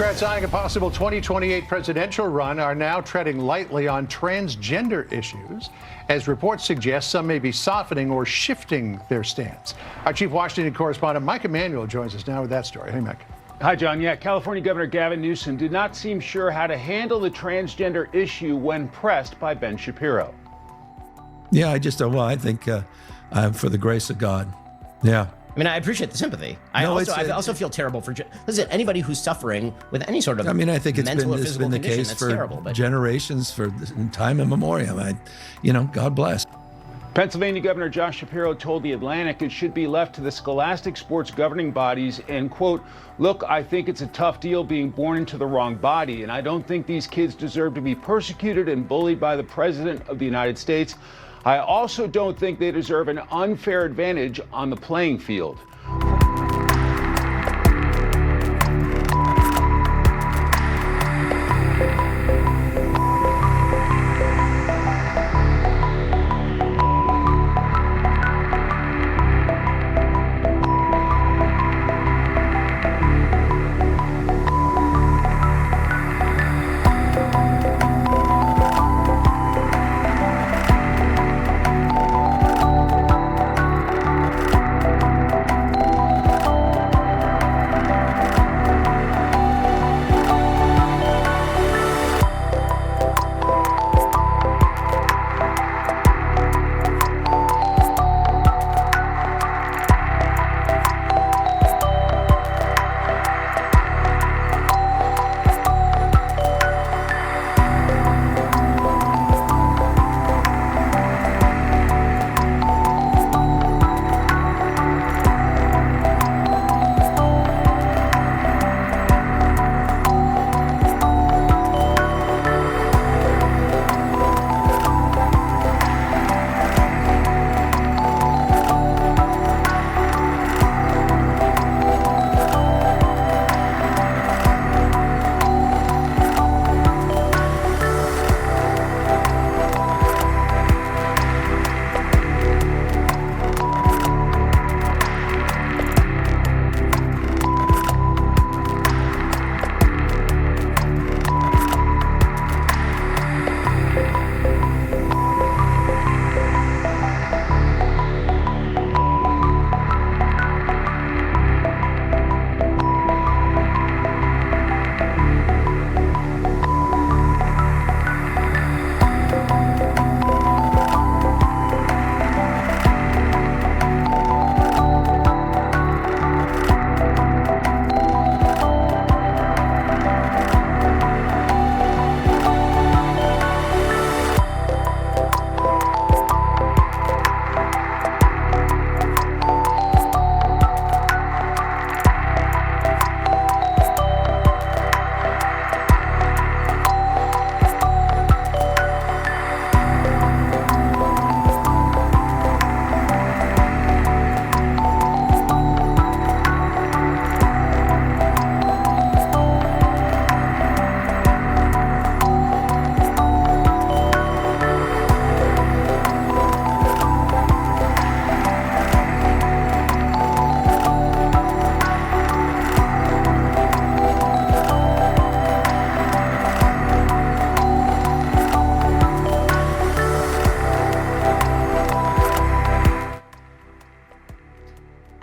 Democrats eyeing a possible 2028 presidential run are now treading lightly on transgender issues, as reports suggest some may be softening or shifting their stance. Our chief Washington correspondent Mike Emmanuel joins us now with that story. Hey, Mike. Hi, John. Yeah, California Governor Gavin Newsom did not seem sure how to handle the transgender issue when pressed by Ben Shapiro. Yeah, I think for the grace of God. Yeah. I mean, I appreciate the sympathy. I also feel terrible for anybody who's suffering with any sort of I think it's mental or been physical the condition. case That's for terrible, but generations, for time immemorial. God bless. Pennsylvania Governor Josh Shapiro told The Atlantic it should be left to the scholastic sports governing bodies and, quote, look, I think it's a tough deal being born into the wrong body, and I don't think these kids deserve to be persecuted and bullied by the President of the United States. I also don't think they deserve an unfair advantage on the playing field.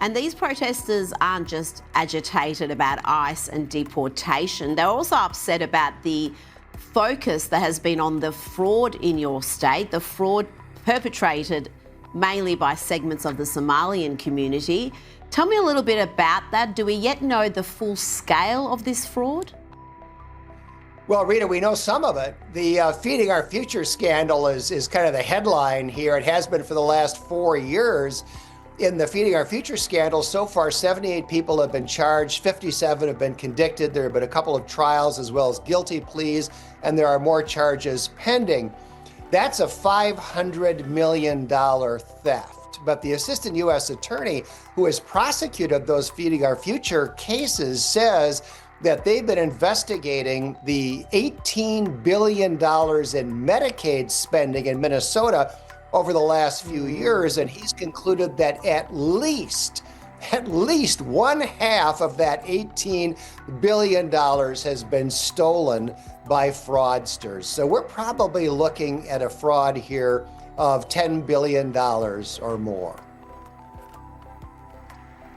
And these protesters aren't just agitated about ICE and deportation. They're also upset about the focus that has been on the fraud in your state, the fraud perpetrated mainly by segments of the Somalian community. Tell me a little bit about that. Do we yet know the full scale of this fraud? Well, Rita, we know some of it. The Feeding Our Future scandal is kind of the headline here. It has been for the last 4 years. In the Feeding Our Future scandal, so far, 78 people have been charged, 57 have been convicted. There have been a couple of trials as well as guilty pleas, and there are more charges pending. That's a $500 million theft. But the assistant U.S. attorney who has prosecuted those Feeding Our Future cases says that they've been investigating the $18 billion in Medicaid spending in Minnesota over the last few years, and he's concluded that at least at least one half of that $18 billion has been stolen by fraudsters. So we're probably looking at a fraud here of $10 billion or more.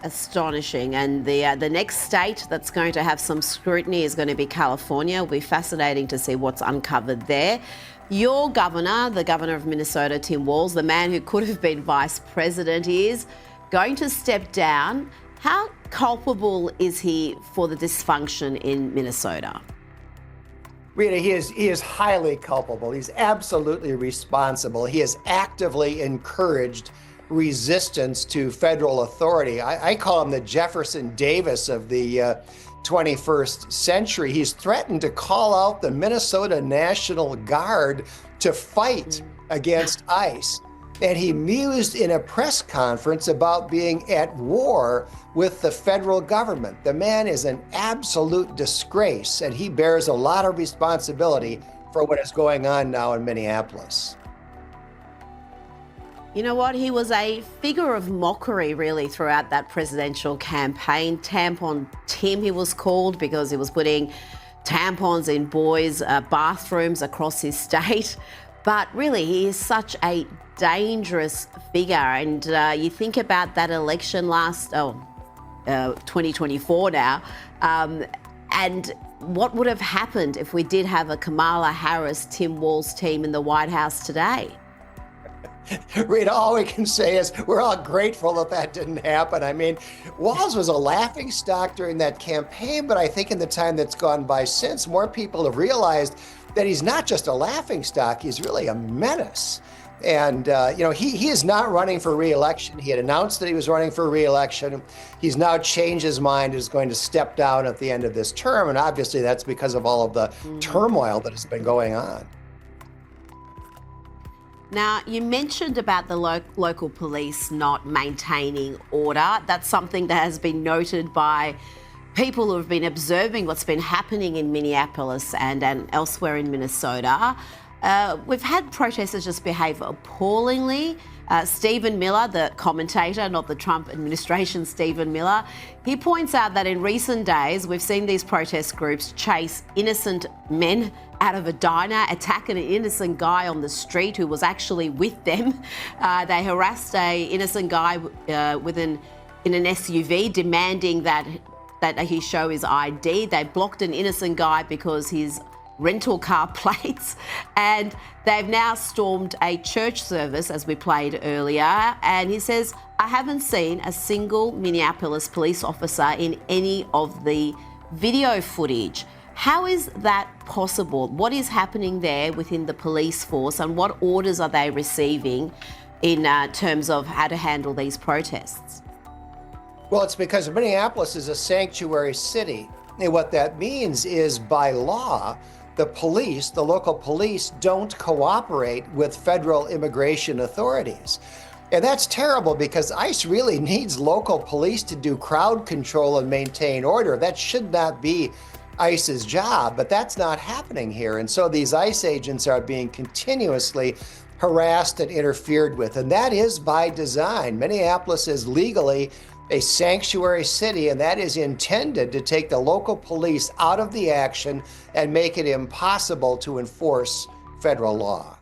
Astonishing. And the next state that's going to have some scrutiny is going to be California. It'll be fascinating to see what's uncovered there. Your governor, the governor of Minnesota, Tim Walz, the man who could have been vice president, is going to step down. How culpable is he for the dysfunction in Minnesota? Rita, he is highly culpable. He's absolutely responsible. He has actively encouraged resistance to federal authority. I call him the Jefferson Davis of the 21st century. He's threatened to call out the Minnesota National Guard to fight against ICE. And he mused in a press conference about being at war with the federal government. The man is an absolute disgrace, and he bears a lot of responsibility for what is going on now in Minneapolis. You know what? He was a figure of mockery, really, throughout that presidential campaign. Tampon Tim, he was called, because he was putting tampons in boys' bathrooms across his state. But really, he is such a dangerous figure. And you think about that election 2024 now, and what would have happened if we did have a Kamala Harris, Tim Walz team in the White House today? Rita, all we can say is we're all grateful that didn't happen. I mean, Walz was a laughingstock during that campaign, but I think in the time that's gone by since, more people have realized that he's not just a laughingstock, he's really a menace. And, he is not running for re-election. He had announced that he was running for re-election. He's now changed his mind, is going to step down at the end of this term. And obviously that's because of all of the turmoil that has been going on. Now, you mentioned about the local police not maintaining order. That's something that has been noted by people who have been observing what's been happening in Minneapolis and elsewhere in Minnesota. We've had protesters just behave appallingly. Stephen Miller, the commentator, not the Trump administration Stephen Miller, he points out that in recent days, we've seen these protest groups chase innocent men out of a diner, attack an innocent guy on the street who was actually with them. They harassed an innocent guy in an SUV, demanding that he show his ID. They blocked an innocent guy because his rental car plates, and they've now stormed a church service, as we played earlier. And he says, I haven't seen a single Minneapolis police officer in any of the video footage. How is that possible? What is happening there within the police force, and what orders are they receiving in terms of how to handle these protests? Well, it's because Minneapolis is a sanctuary city. And what that means is, by law, the police, the local police, don't cooperate with federal immigration authorities. And that's terrible, because ICE really needs local police to do crowd control and maintain order. That should not be ICE's job, but that's not happening here. And so these ICE agents are being continuously harassed and interfered with. And that is by design. Minneapolis is legally a sanctuary city, and that is intended to take the local police out of the action and make it impossible to enforce federal law.